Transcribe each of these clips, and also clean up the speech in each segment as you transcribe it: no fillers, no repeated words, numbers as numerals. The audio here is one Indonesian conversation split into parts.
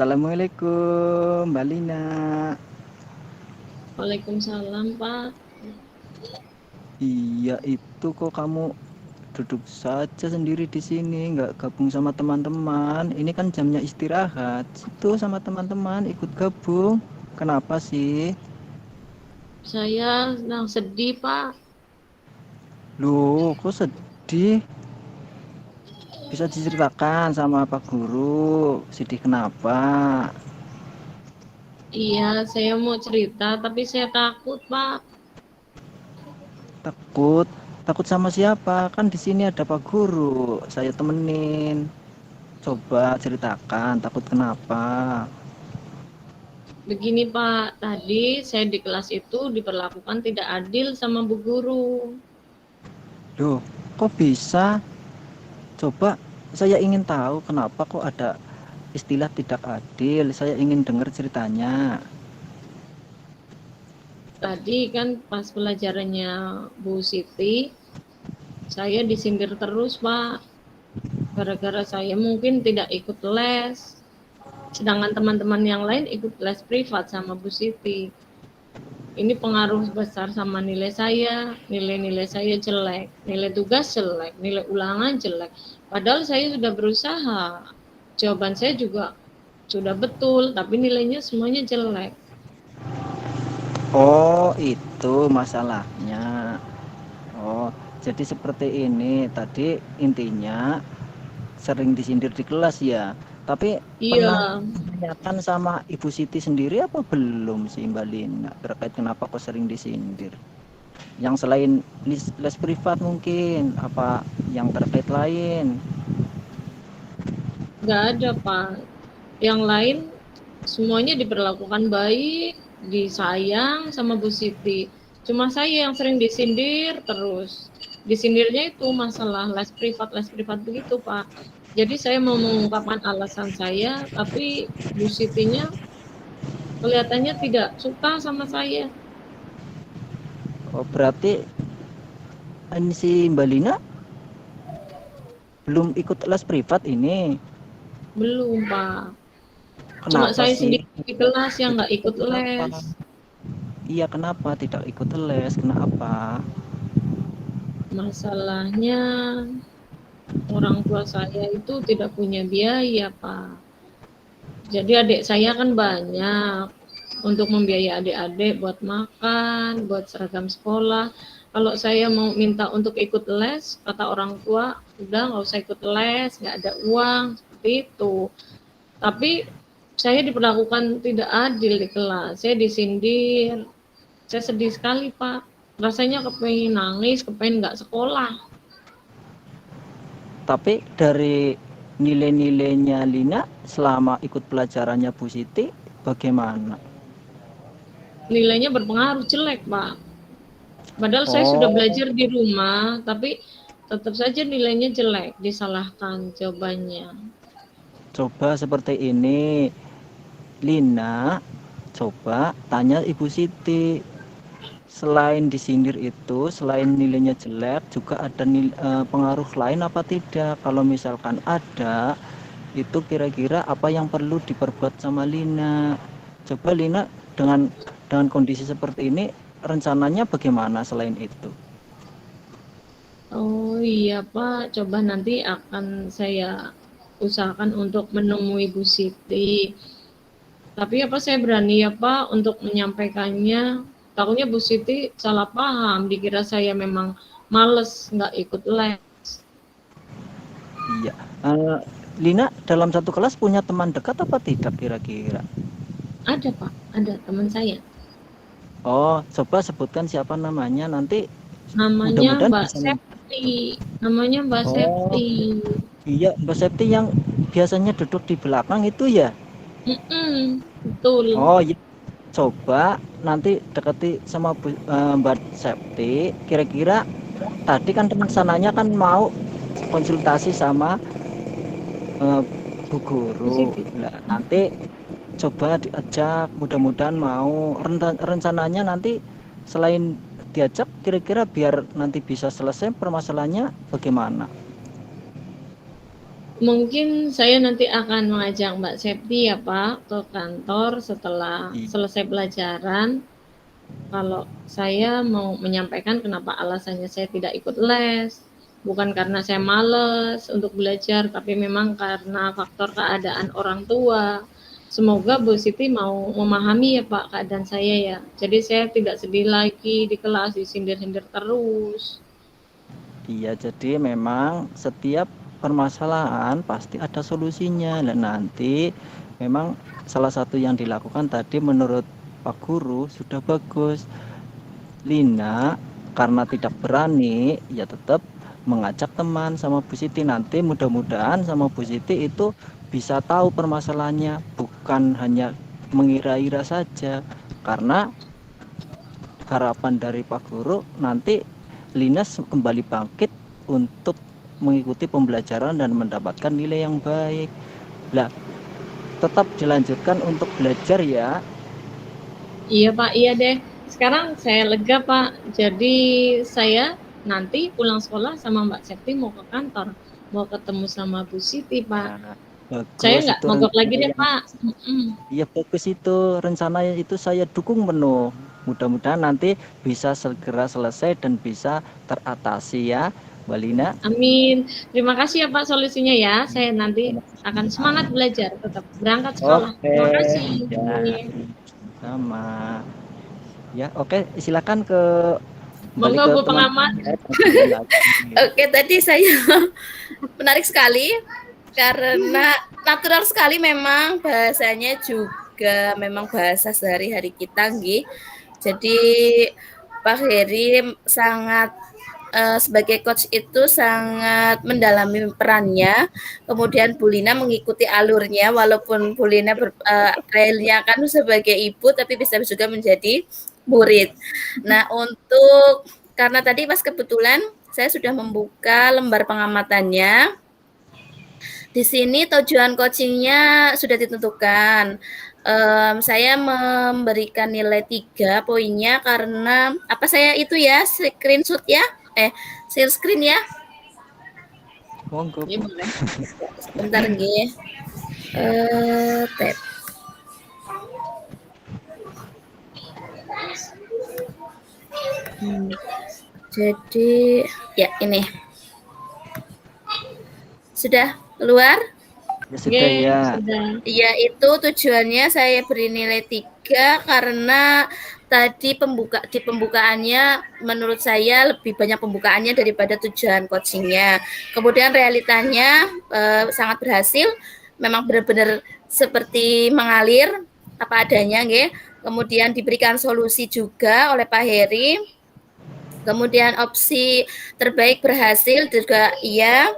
Assalamualaikum, Mbak Lina. Waalaikumsalam, Pak. Iya, itu kok kamu duduk saja sendiri di sini, nggak gabung sama teman-teman. Ini kan jamnya istirahat. Situ sama teman-teman ikut gabung. Kenapa sih? Saya sedang sedih, Pak. Loh, kok sedih? Bisa diceritakan sama Pak Guru. Sedih kenapa? Iya, saya mau cerita, tapi saya takut, Pak. Takut? Takut sama siapa? Kan di sini ada Pak Guru. Saya temenin. Coba ceritakan, takut kenapa? Begini, Pak. Tadi saya di kelas itu diperlakukan tidak adil sama Bu Guru. Loh, kok bisa? Coba saya ingin tahu kenapa kok ada istilah tidak adil. Saya ingin dengar ceritanya. Tadi kan pas pelajarannya Bu Siti, saya disindir terus, Pak. Gara-gara saya mungkin tidak ikut les. Sedangkan teman-teman yang lain ikut les privat sama Bu Siti. Ini pengaruh besar sama nilai saya, nilai-nilai saya jelek, nilai tugas jelek, nilai ulangan jelek. Padahal saya sudah berusaha, jawaban saya juga sudah betul, tapi nilainya semuanya jelek. Oh, itu masalahnya. Oh, jadi seperti ini. Tadi intinya sering disindir di kelas ya. Tapi Iya, pernah tanyakan sama Ibu Siti sendiri apa belum sih Mbak Lina terkait kenapa kok sering disindir? Yang selain les privat mungkin apa yang terkait lain? nggak ada Pak. Yang lain semuanya diperlakukan baik, disayang sama Bu Siti. Cuma saya yang sering disindir terus. Disindirnya itu masalah les privat begitu, Pak. Jadi saya mau mengungkapkan alasan saya, tapi Bu Sitinya kelihatannya tidak suka sama saya. Oh, berarti ini si Mbak Lina belum ikut les privat ini. Belum, Pak. Cuma Kenapa saya sih? sendiri di kelas yang Tidak nggak ikut ikut kenapa? les. Iya, kenapa tidak ikut les? Kenapa? Masalahnya orang tua saya itu tidak punya biaya, Pak. Jadi adik saya kan banyak untuk membiayai adik-adik buat makan, buat seragam sekolah. Kalau saya mau minta untuk ikut les, kata orang tua, udah nggak usah ikut les, nggak ada uang, seperti itu. Tapi saya diperlakukan tidak adil di kelas, saya disindir, saya sedih sekali Pak. Rasanya kepengen nangis, kepengen nggak sekolah. Tapi dari nilai-nilainya Lina selama ikut pelajarannya Bu Siti bagaimana? Nilainya berpengaruh jelek Pak. Padahal saya sudah Oh, belajar di rumah, tapi tetap saja nilainya jelek, disalahkan jawabannya. coba seperti ini. Lina, coba tanya Ibu Siti. Selain disindir itu, selain nilainya jelek, juga ada pengaruh lain apa tidak? Kalau misalkan ada, itu kira-kira apa yang perlu diperbuat sama Lina? Coba Lina dengan kondisi seperti ini, rencananya bagaimana selain itu? Oh iya Pak, coba nanti akan saya usahakan untuk menemui Bu Siti. Tapi apa saya berani ya Pak untuk menyampaikannya. Takutnya Bu Siti salah paham, dikira saya memang males nggak ikut les. Iya. Eh, Lina dalam satu kelas punya teman dekat apa tidak kira-kira? Ada Pak, ada teman saya. Oh, coba sebutkan siapa namanya nanti Namanya mudah-mudahan Mbak bisa. Septi. Namanya Mbak Oh, Septi. iya, Mbak Septi yang biasanya duduk di belakang itu ya? Betul. Oh, iya. Coba nanti deketi sama Mbak Septi. Kira-kira tadi kan rencananya kan mau konsultasi sama eh, Bu Bu Guru. Siti. Nah, nanti coba diajak, mudah-mudahan mau. Rencananya nanti selain diajak, kira-kira biar nanti bisa selesai permasalahannya bagaimana? Mungkin saya nanti akan mengajak Mbak Septi ya Pak ke kantor setelah Iya. selesai pelajaran. Kalau saya mau menyampaikan kenapa alasannya saya tidak ikut les, bukan karena saya males untuk belajar, tapi memang karena faktor keadaan orang tua. Semoga Bu Siti mau memahami ya Pak keadaan saya ya. Jadi saya tidak sedih lagi di kelas disindir-sindir terus. Iya, jadi memang setiap permasalahan pasti ada solusinya. Dan nanti memang salah satu yang dilakukan tadi menurut Pak Guru sudah bagus. Lina karena tidak berani ya tetap mengajak teman sama Bu Siti. Nanti mudah-mudahan sama Bu Siti itu bisa tahu permasalahannya, bukan hanya mengira-ira saja. Karena harapan dari Pak Guru nanti Lina kembali bangkit untuk mengikuti pembelajaran dan mendapatkan nilai yang baik. Lah, tetap dilanjutkan untuk belajar ya. Iya Pak, iya deh. Sekarang saya lega Pak. Jadi saya nanti pulang sekolah sama Mbak Septi mau ke kantor. Mau ketemu sama Bu Siti Pak. Nah, Saya bagus nggak itu mogok lagi rencana deh yang Pak. iya bagus itu rencananya itu saya dukung penuh. Mudah-mudahan nanti bisa segera selesai dan bisa teratasi ya, Mbak Lina. Amin. Terima kasih ya Pak solusinya ya. Saya nanti akan semangat belajar tetap berangkat sekolah. Oke, Terima kasih. ya sama. Ya, oke, silakan kembali Monggo ke Bu teman-teman pengamat. ya. Lagi. Oke, tadi saya menarik sekali karena natural sekali memang bahasanya juga memang bahasa sehari-hari kita, nggih. Jadi Pak Heri sangat sebagai coach itu sangat mendalami perannya. Kemudian Bu Lina mengikuti alurnya, walaupun Bu Lina realnya kan sebagai ibu, tapi bisa juga menjadi murid. Nah, karena tadi pas kebetulan saya sudah membuka lembar pengamatannya. Di sini tujuan coachingnya sudah ditentukan. Saya memberikan nilai 3 poinnya karena apa saya itu ya screenshot ya, share screen ya. Monggo, Iya Bu. boleh. Sebentar nggih. Tab. Jadi ya ini sudah keluar. Ya sudah ya. Sudah. Ya itu tujuannya saya beri nilai 3 karena tadi di pembukaannya menurut saya lebih banyak pembukaannya daripada tujuan coachingnya. Kemudian realitanya sangat berhasil, memang benar-benar seperti mengalir apa adanya, nggih. Kemudian diberikan solusi juga oleh Pak Heri. Kemudian opsi terbaik berhasil juga iya.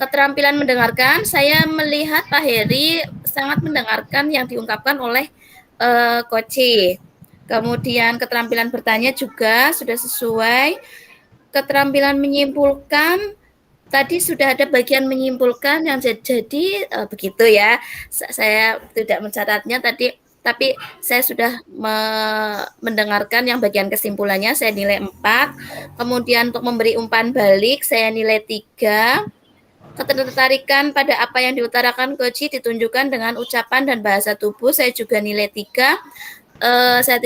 Keterampilan mendengarkan, saya melihat Pak Heri sangat mendengarkan yang diungkapkan oleh Koci. Kemudian keterampilan bertanya juga sudah sesuai. Keterampilan menyimpulkan, tadi sudah ada bagian menyimpulkan yang jadi begitu ya. Saya tidak mencatatnya tadi, tapi saya sudah mendengarkan yang bagian kesimpulannya, saya nilai 4. Kemudian untuk memberi umpan balik, saya nilai 3. Ketertarikan pada apa yang diutarakan Koci ditunjukkan dengan ucapan dan bahasa tubuh, saya juga nilai 3. Saya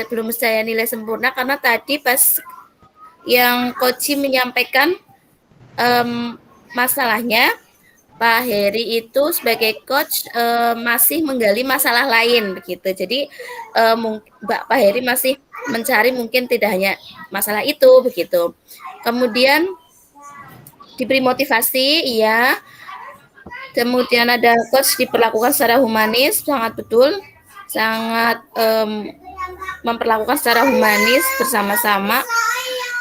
belum saya nilai sempurna karena tadi pas yang Koci menyampaikan masalahnya, Pak Heri itu sebagai coach masih menggali masalah lain begitu. Jadi Pak Heri masih mencari mungkin tidak hanya masalah itu begitu. Kemudian diberi motivasi, iya. Kemudian ada coach diperlakukan secara humanis, sangat betul, sangat memperlakukan secara humanis bersama-sama,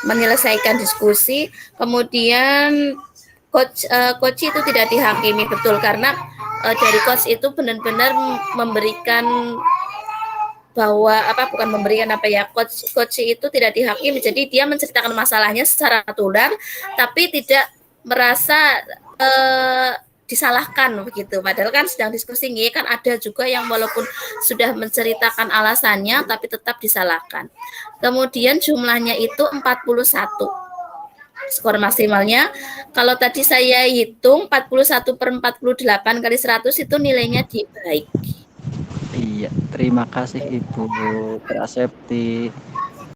menyelesaikan diskusi. Kemudian coach itu tidak dihakimi, betul, karena dari coach itu benar-benar memberikan bahwa bukan memberikan coach itu tidak dihakimi, jadi dia menceritakan masalahnya secara natural tapi tidak merasa disalahkan begitu, padahal kan sedang diskusi kan ada juga yang walaupun sudah menceritakan alasannya tapi tetap disalahkan. Kemudian jumlahnya itu 41. skor maksimalnya. Kalau tadi saya hitung 41/48 kali 100 itu nilainya di baik. Iya, terima kasih Ibu Prasepti.